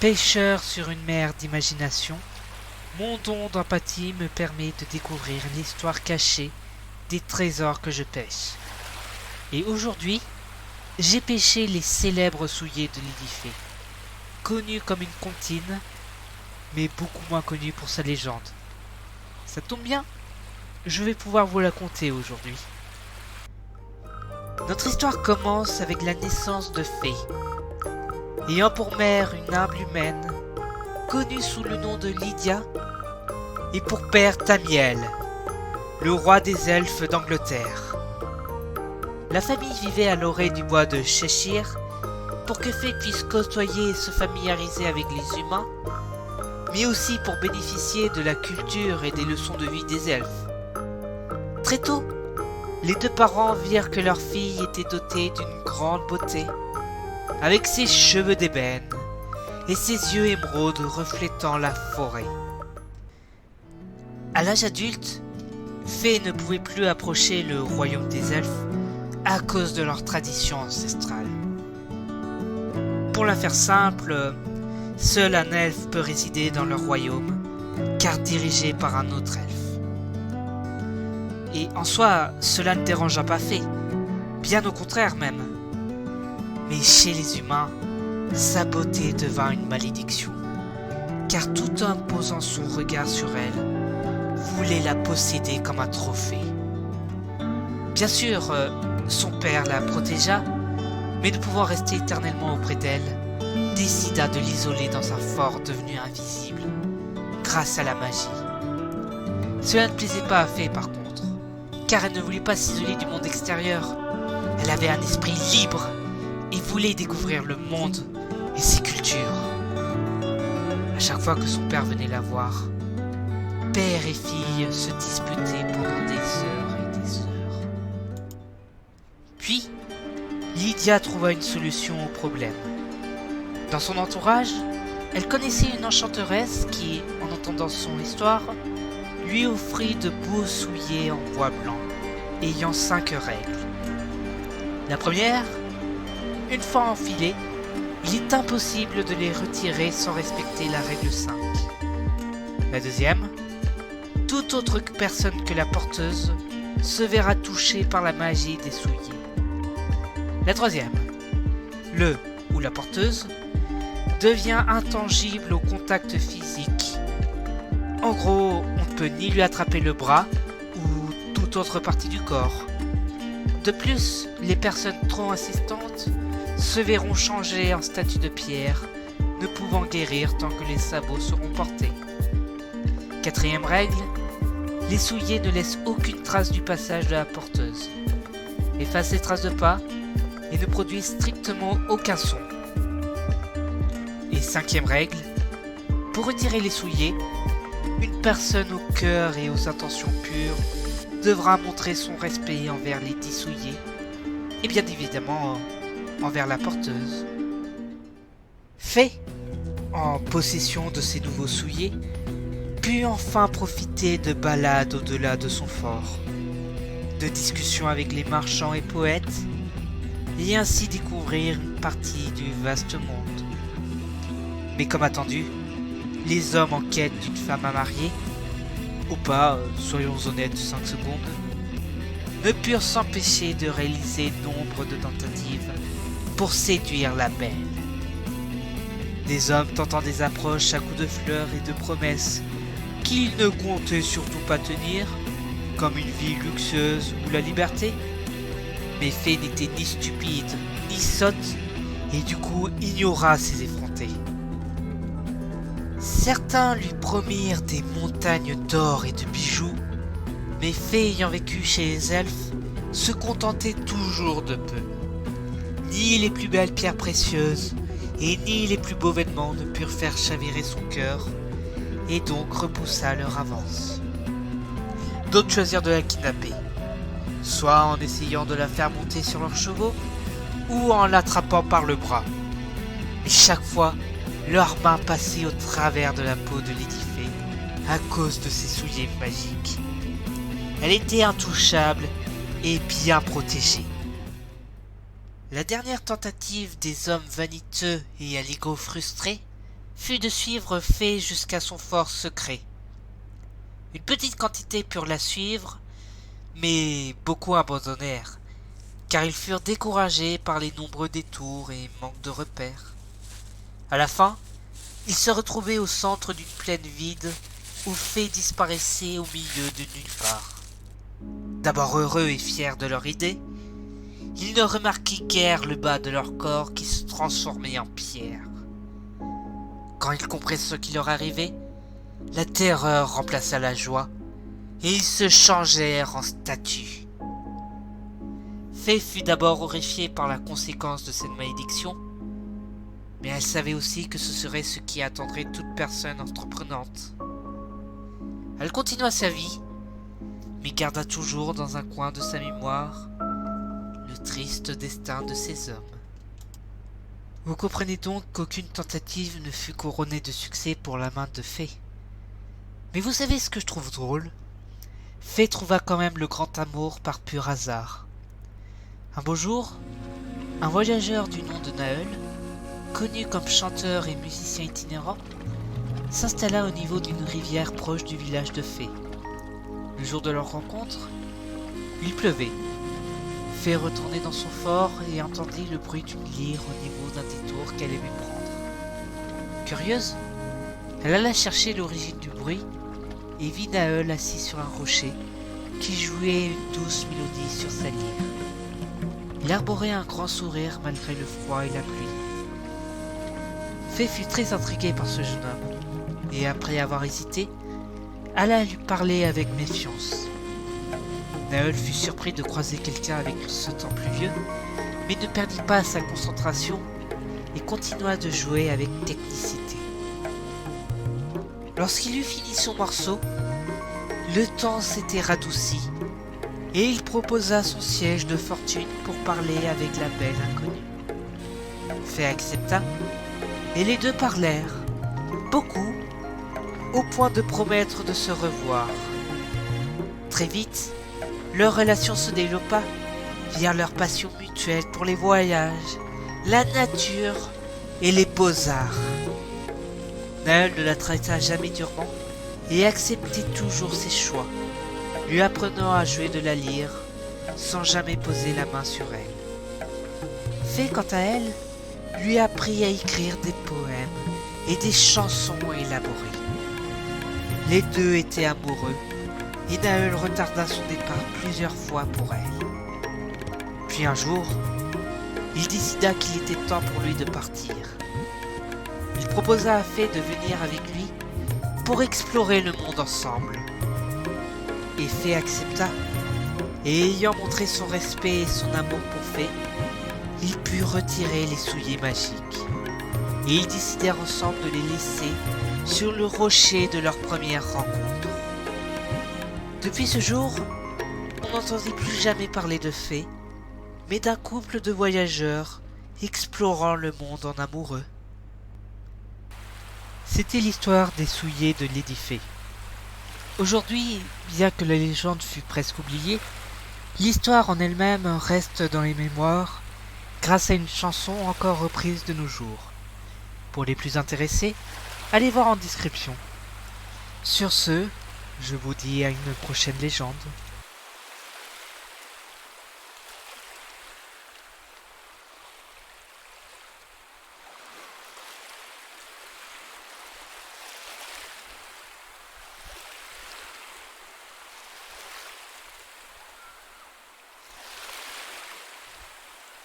Pêcheur sur une mer d'imagination, mon don d'empathie me permet de découvrir l'histoire cachée des trésors que je pêche. Et aujourd'hui, j'ai pêché les célèbres souliers de Lady Fée, connue comme une comptine, mais beaucoup moins connue pour sa légende. Ça tombe bien, je vais pouvoir vous la conter aujourd'hui. Notre histoire commence avec la naissance de Fée, ayant pour mère une humble humaine, connue sous le nom de Lydia, et pour père Thamiel, le roi des elfes d'Angleterre. La famille vivait à l'orée du bois de Cheshire pour que Fée puisse côtoyer et se familiariser avec les humains, mais aussi pour bénéficier de la culture et des leçons de vie des elfes. Très tôt, les deux parents virent que leur fille était dotée d'une grande beauté, avec ses cheveux d'ébène et ses yeux émeraudes reflétant la forêt. À l'âge adulte, Fée ne pouvait plus approcher le royaume des elfes à cause de leur tradition ancestrale. Pour la faire simple, seul un elfe peut résider dans leur royaume, car dirigé par un autre elfe. Et en soi, cela ne dérangea pas Fée, bien au contraire même. Mais chez les humains, sa beauté devint une malédiction, car tout homme posant son regard sur elle voulait la posséder comme un trophée. Bien sûr, son père la protégea, mais ne pouvant rester éternellement auprès d'elle, décida de l'isoler dans un fort devenu invisible, grâce à la magie. Cela ne plaisait pas à Fée par contre, car elle ne voulait pas s'isoler du monde extérieur. Elle avait un esprit libre et voulait découvrir le monde et ses cultures. À chaque fois que son père venait la voir, père et fille se disputaient pendant des heures et des heures. Puis, Lydia trouva une solution au problème. Dans son entourage, elle connaissait une enchanteresse qui, en entendant son histoire, lui offrit de beaux souliers en bois blanc, ayant 5 règles. La première, une fois enfilés, il est impossible de les retirer sans respecter la règle 5. La deuxième, toute autre personne que la porteuse se verra touchée par la magie des souliers. La troisième, le ou la porteuse devient intangible au contact physique. En gros, on ne peut ni lui attraper le bras ou toute autre partie du corps. De plus, les personnes trop insistantes se verront changer en statue de pierre, ne pouvant guérir tant que les sabots seront portés. Quatrième règle, les souliers ne laissent aucune trace du passage de la porteuse, effacent les traces de pas et ne produisent strictement aucun son. Et cinquième règle, pour retirer les souliers, une personne au cœur et aux intentions pures devra montrer son respect envers les dits souliers et bien évidemment envers la porteuse. Fée, en possession de ces nouveaux souliers, put enfin profiter de balades au-delà de son fort, de discussions avec les marchands et poètes, et ainsi découvrir une partie du vaste monde. Mais comme attendu, les hommes en quête d'une femme à marier, ou pas, soyons honnêtes 5 secondes, ne purent s'empêcher de réaliser nombre de tentatives pour séduire la belle. Des hommes tentant des approches à coups de fleurs et de promesses qu'ils ne comptaient surtout pas tenir, comme une vie luxueuse ou la liberté. Mais Fée n'était ni stupide, ni sotte, et du coup ignora ses effrontés. Certains lui promirent des montagnes d'or et de bijoux, mais Fée ayant vécu chez les elfes, se contentait toujours de peu. Ni les plus belles pierres précieuses, et ni les plus beaux vêtements ne purent faire chavirer son cœur, et donc repoussa leur avance. D'autres choisirent de la kidnapper, soit en essayant de la faire monter sur leurs chevaux, ou en l'attrapant par le bras. Et chaque fois, leurs mains passaient au travers de la peau de Lady Fée à cause de ses souliers magiques. Elle était intouchable et bien protégée. La dernière tentative des hommes vaniteux et à l'ego frustré fut de suivre Fée jusqu'à son fort secret. Une petite quantité purent la suivre, mais beaucoup abandonnèrent, car ils furent découragés par les nombreux détours et manque de repères. À la fin, ils se retrouvaient au centre d'une plaine vide où Fée disparaissait au milieu de nulle part. D'abord heureux et fiers de leur idée, ils ne remarquaient guère le bas de leur corps qui se transformait en pierre. Quand ils comprirent ce qui leur arrivait, la terreur remplaça la joie et ils se changèrent en statues. Fée fut d'abord horrifiée par la conséquence de cette malédiction, mais elle savait aussi que ce serait ce qui attendrait toute personne entreprenante. Elle continua sa vie, mais garda toujours dans un coin de sa mémoire le triste destin de ces hommes. Vous comprenez donc qu'aucune tentative ne fut couronnée de succès pour la main de Fée. Mais vous savez ce que je trouve drôle ? Fée trouva quand même le grand amour par pur hasard. Un beau jour, un voyageur du nom de Naël, connu comme chanteur et musicien itinérant, s'installa au niveau d'une rivière proche du village de Fée. Le jour de leur rencontre, il pleuvait. Fée retournait dans son fort et entendit le bruit d'une lyre au niveau d'un détour qu'elle aimait prendre. Curieuse, elle alla chercher l'origine du bruit et vit Naël assis sur un rocher qui jouait une douce mélodie sur sa lyre. Il arborait un grand sourire malgré le froid et la pluie. Fée fut très intriguée par ce jeune homme et après avoir hésité, alla lui parler avec méfiance. Naël fut surpris de croiser quelqu'un avec ce temps plus vieux, mais ne perdit pas sa concentration et continua de jouer avec technicité. Lorsqu'il eut fini son morceau, le temps s'était radouci et il proposa son siège de fortune pour parler avec la belle inconnue. Fée accepta et les deux parlèrent, beaucoup, au point de promettre de se revoir. Très vite, leur relation se développa via leur passion mutuelle pour les voyages, la nature et les beaux-arts. Naël ne la traita jamais durement et acceptait toujours ses choix, lui apprenant à jouer de la lyre sans jamais poser la main sur elle. Fée, quant à elle, lui apprit à écrire des poèmes et des chansons élaborées. Les deux étaient amoureux et Naël retarda son départ plusieurs fois pour elle. Puis un jour, il décida qu'il était temps pour lui de partir. Il proposa à Fée de venir avec lui pour explorer le monde ensemble. Et Fée accepta, et ayant montré son respect et son amour pour Fée, ils purent retirer les souliers magiques. Et ils décidèrent ensemble de les laisser sur le rocher de leur première rencontre. Depuis ce jour, on n'entendit plus jamais parler de Fée, mais d'un couple de voyageurs explorant le monde en amoureux. C'était l'histoire des souliers de Lady Fée. Aujourd'hui, bien que la légende fût presque oubliée, l'histoire en elle-même reste dans les mémoires grâce à une chanson encore reprise de nos jours. Pour les plus intéressés, allez voir en description. Sur ce, je vous dis à une prochaine légende.